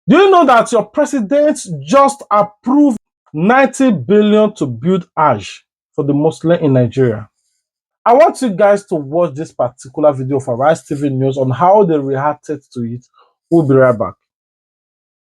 Do you know that your president just approved 90 billion to build Hajj for the Muslim in Nigeria? I want you guys to watch this particular video of Arise TV News on how they reacted to it. We'll be right back.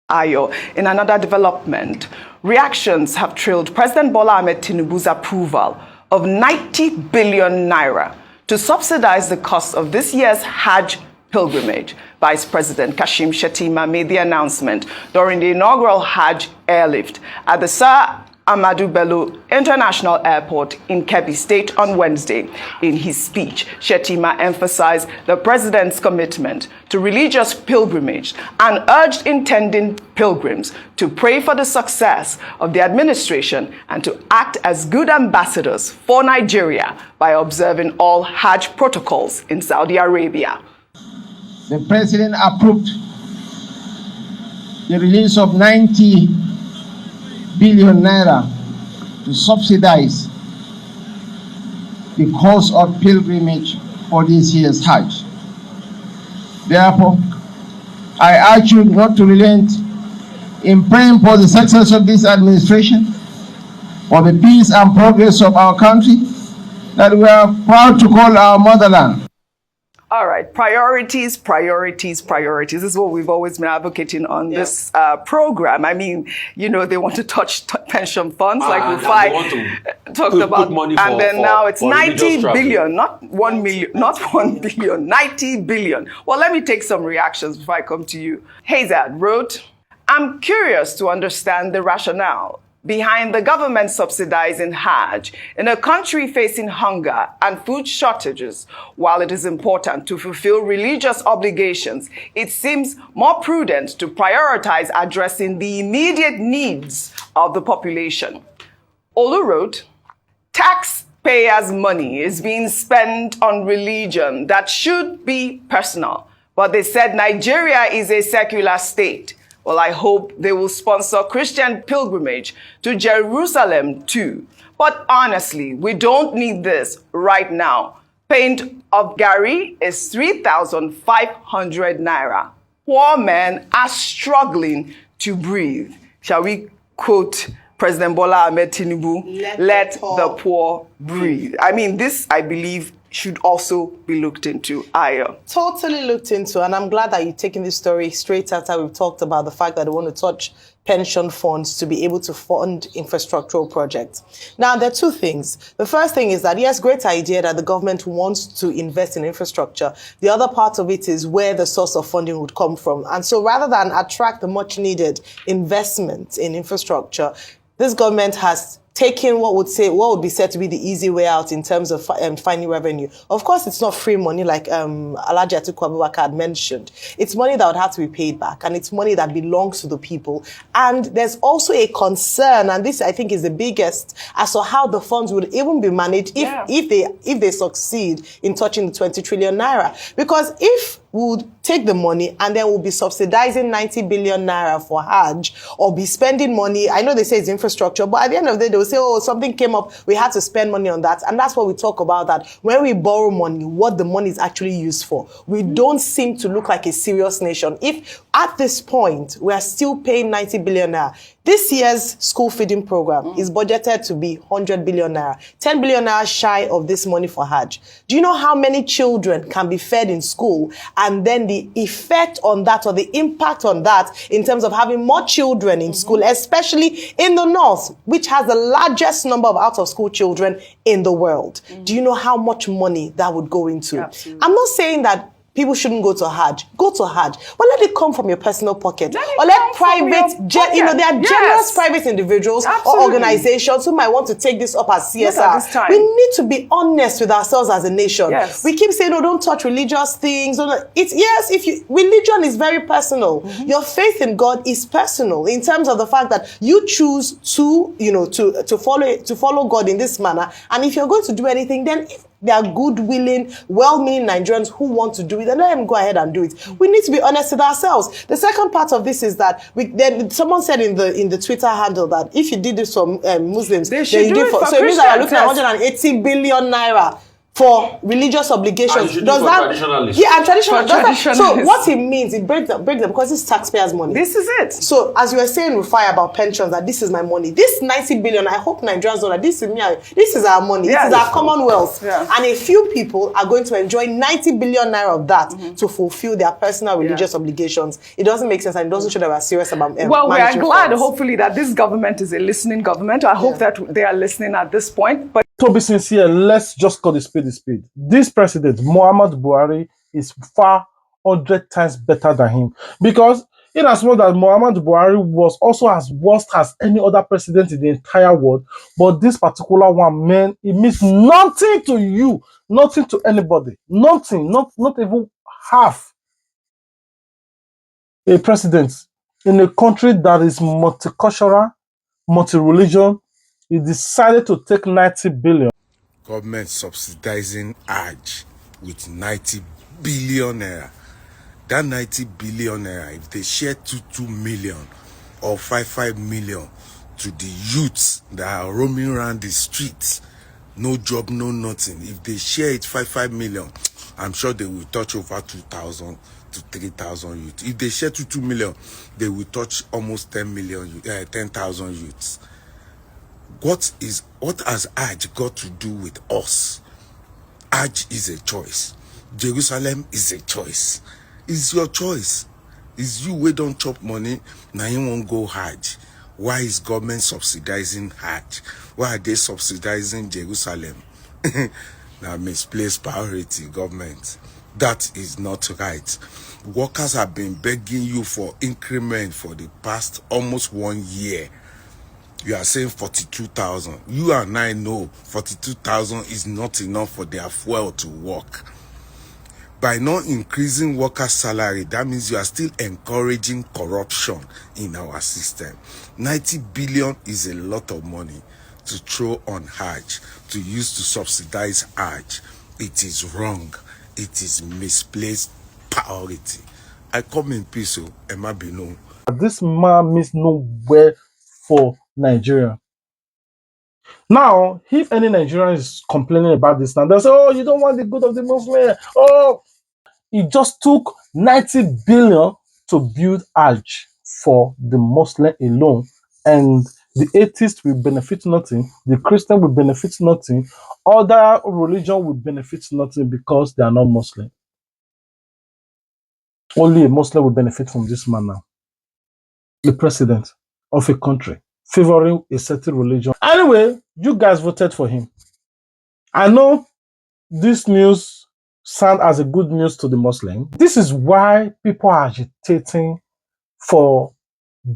Ayo, in another development, reactions have trailed President Bola Ahmed Tinubu's approval of 90 billion naira to subsidize the cost of this year's Hajj pilgrimage. Vice President Kashim Shettima made the announcement during the inaugural Hajj airlift at the Sir Ahmadu Bello International Airport in Kebbi State on Wednesday. In his speech, Shettima emphasized the president's commitment to religious pilgrimage and urged intending pilgrims to pray for the success of the administration and to act as good ambassadors for Nigeria by observing all Hajj protocols in Saudi Arabia. The president approved the release of 90 billion naira to subsidize the cost of pilgrimage for this year's Hajj. Therefore, I urge you not to relent in praying for the success of this administration, for the peace and progress of our country that we are proud to call our motherland. All right, priorities, priorities, priorities. This is what we've always been advocating on this program. I mean, you know, they want to touch pension funds like we talked about. And then now it's 90 billion, not 1 million, not 1 billion, 90 billion. Well, let me take some reactions before I come to you. Hazard wrote, I'm curious to understand the rationale behind the government subsidizing Hajj in a country facing hunger and food shortages. While it is important to fulfill religious obligations, it seems more prudent to prioritize addressing the immediate needs of the population. Olu wrote, taxpayers' money is being spent on religion that should be personal, but they said Nigeria is a secular state. Well, I hope they will sponsor Christian pilgrimage to Jerusalem too. But honestly, we don't need this right now. Pint of Gary is 3,500 naira. Poor men are struggling to breathe. Shall we quote President Bola Ahmed Tinubu? Let the poor breathe. I mean, this, I believe, should also be looked into. Aya. Totally looked into, and I'm glad that you're taking this story straight after we've talked about the fact that they want to touch pension funds to be able to fund infrastructural projects. Now, there are two things. The first thing is that, yes, great idea that the government wants to invest in infrastructure. The other part of it is where the source of funding would come from. And so rather than attract the much needed investment in infrastructure, this government has taking what would be said to be the easy way out in terms of finding revenue. Of course, it's not free money like Alhaji Atiku Abubakar had mentioned. It's money that would have to be paid back, and it's money that belongs to the people. And there's also a concern, and this I think is the biggest, as to how the funds would even be managed if they succeed in touching the 20 trillion naira. Because if we would take the money and then we'll be subsidizing 90 billion naira for Hajj, or be spending money, I know they say it's infrastructure, but at the end of the day, they will say, oh, something came up, we had to spend money on that. And that's what we talk about, that when we borrow money, what the money is actually used for. We don't seem to look like a serious nation. If at this point, we are still paying 90 billion naira, this year's school feeding program is budgeted to be 100 billion naira, 10 billion naira shy of this money for Hajj. Do you know how many children can be fed in school? And then the effect on that, or the impact on that, in terms of having more children in school, especially in the north, which has the largest number of out-of-school children in the world. Do you know how much money that would go into? Absolutely. I'm not saying that people shouldn't go to Hajj. Go to Hajj. But let it come from your personal pocket. Or let private, there are generous private individuals or organizations who might want to take this up as CSR. We need to be honest with ourselves as a nation. Yes. We keep saying, no, don't touch religious things. Religion is very personal. Your faith in God is personal in terms of the fact that you choose to follow God in this manner. And if you're going to do anything, then they are good, willing, well-meaning Nigerians who want to do it, and let them go ahead and do it. We need to be honest with ourselves. The second part of this is that someone said in the Twitter handle that if you did this for Muslims, they should do it for so it means that we're looking at Christians. 180 billion naira for religious obligations. And Does that? traditionalists. Yeah, and traditional. For Does that, so traditionalists. what it means, it breaks them because it's taxpayers' money. This is it. So as you were saying, Rufai, about pensions, that this is my money. This 90 billion, I hope Nigerians know that this is me. This is our money. Yeah, this is our commonwealth. Yeah. And a few people are going to enjoy 90 billion naira of that to fulfill their personal religious obligations. It doesn't make sense, and it doesn't show that we're serious about Well, we are managing glad, funds. hopefully, that this government is a listening government. I hope that they are listening at this point. But To be sincere, let's just call the spade a spade. This president, Muhammad Buhari, is far 100 times better than him. Because in as much as Muhammad Buhari was also as worst as any other president in the entire world, but this particular one, man, it means nothing to you, nothing to anybody, nothing, not even half. A president in a country that is multicultural, multi-religion, he decided to take 90 billion. Government subsidizing Hajj with 90 billion naira. That 90 billion naira, if they share 2 million or 5 million to the youths that are roaming around the streets, no job, no nothing, if they share it 5 million, I'm sure they will touch over 2,000 to 3,000 youths. If they share 2 million, they will touch almost 10,000 youths. What has Hajj got to do with us? Hajj is a choice. Jerusalem is a choice. It's your choice. It's you who don't chop money, now you won't go Hajj. Why is government subsidizing Hajj? Why are they subsidizing Jerusalem? Now, misplaced priority, government. That is not right. Workers have been begging you for increment for the past almost 1 year. You are saying 42,000. You and I know 42,000 is not enough for their fuel to work. By not increasing workers' salary, that means you are still encouraging corruption in our system. 90 billion is a lot of money to throw on Hajj, to use to subsidize Hajj. It is wrong. It is misplaced priority. I come in peace, Emma Bino. This man means nowhere for Nigeria. Now, if any Nigerian is complaining about this now, they'll say, oh, you don't want the good of the Muslim. Oh, it just took 90 billion to build Hajj for the Muslim alone. And the atheist will benefit nothing. The Christian will benefit nothing. Other religion will benefit nothing because they are not Muslim. Only a Muslim will benefit from this man now. The president of a country favoring a certain religion. Anyway, you guys voted for him. I know this news sounds as a good news to the Muslim. This is why people are agitating for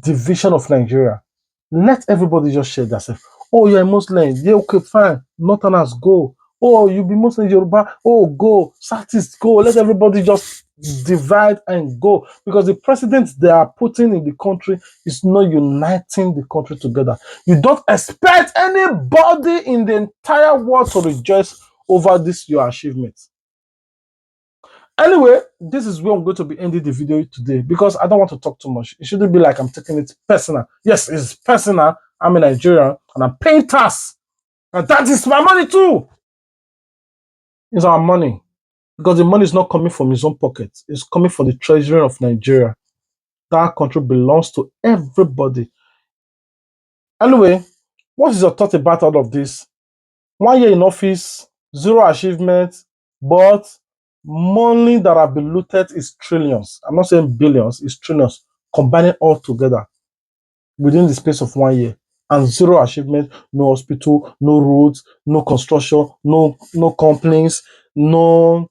division of Nigeria. Let everybody just share themselves. Oh, you're a Muslim. Yeah, okay, fine. Northerners, go. Oh, you be Muslim, Yoruba. Oh, go. Southeast, go. Let everybody just divide and go. Because the president they are putting in the country is not uniting the country together. You don't expect anybody in the entire world to rejoice over this your achievement. Anyway, this is where I'm going to be ending the video today because I don't want to talk too much. It shouldn't be like I'm taking it personal. Yes, it's personal. I'm a Nigerian and I'm paying tax. And that is my money too. It's our money. Because the money is not coming from his own pocket. It's coming from the treasury of Nigeria. That country belongs to everybody. Anyway, what is your thought about all of this? 1 year in office, zero achievements, but money that have been looted is trillions. I'm not saying billions, it's trillions, combining all together within the space of 1 year. And zero achievement, no hospital, no roads, no construction, no complaints, no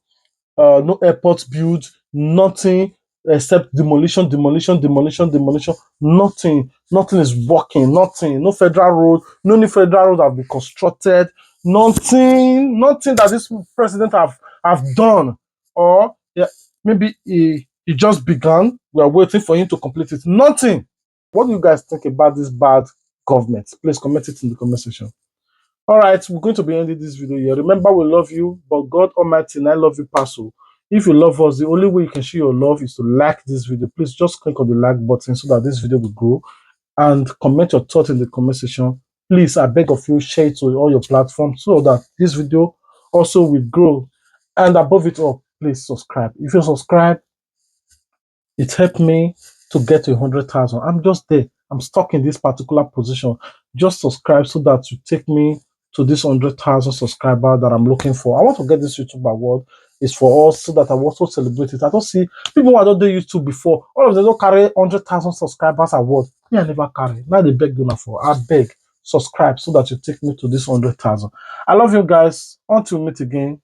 airports built, nothing except demolition, demolition, demolition, demolition. Nothing is working. Nothing. No federal road. No new federal road have been constructed. Nothing that this president have done. Or yeah, maybe he just began. We are waiting for him to complete it. Nothing. What do you guys think about this bad government? Please comment it in the comment section. All right, we're going to be ending this video here. Remember, we love you, but God Almighty and I love you, Pastor. If you love us, the only way you can show your love is to like this video. Please just click on the like button so that this video will grow. And comment your thoughts in the comment section. Please, I beg of you, share it to all your platforms so that this video also will grow. And above it all, please subscribe. If you subscribe, it helped me to get to 100,000. I'm just there. I'm stuck in this particular position. Just subscribe so that you take me to this 100,000 subscriber that I'm looking for. I want to get this YouTube award. It's for us so that I also celebrate it. I don't see people who I don't do YouTube before. All of them don't carry 100,000 subscribers award. Me, I never carry. Now they beg donor for. I beg subscribe so that you take me to this 100,000. I love you guys. Until we meet again.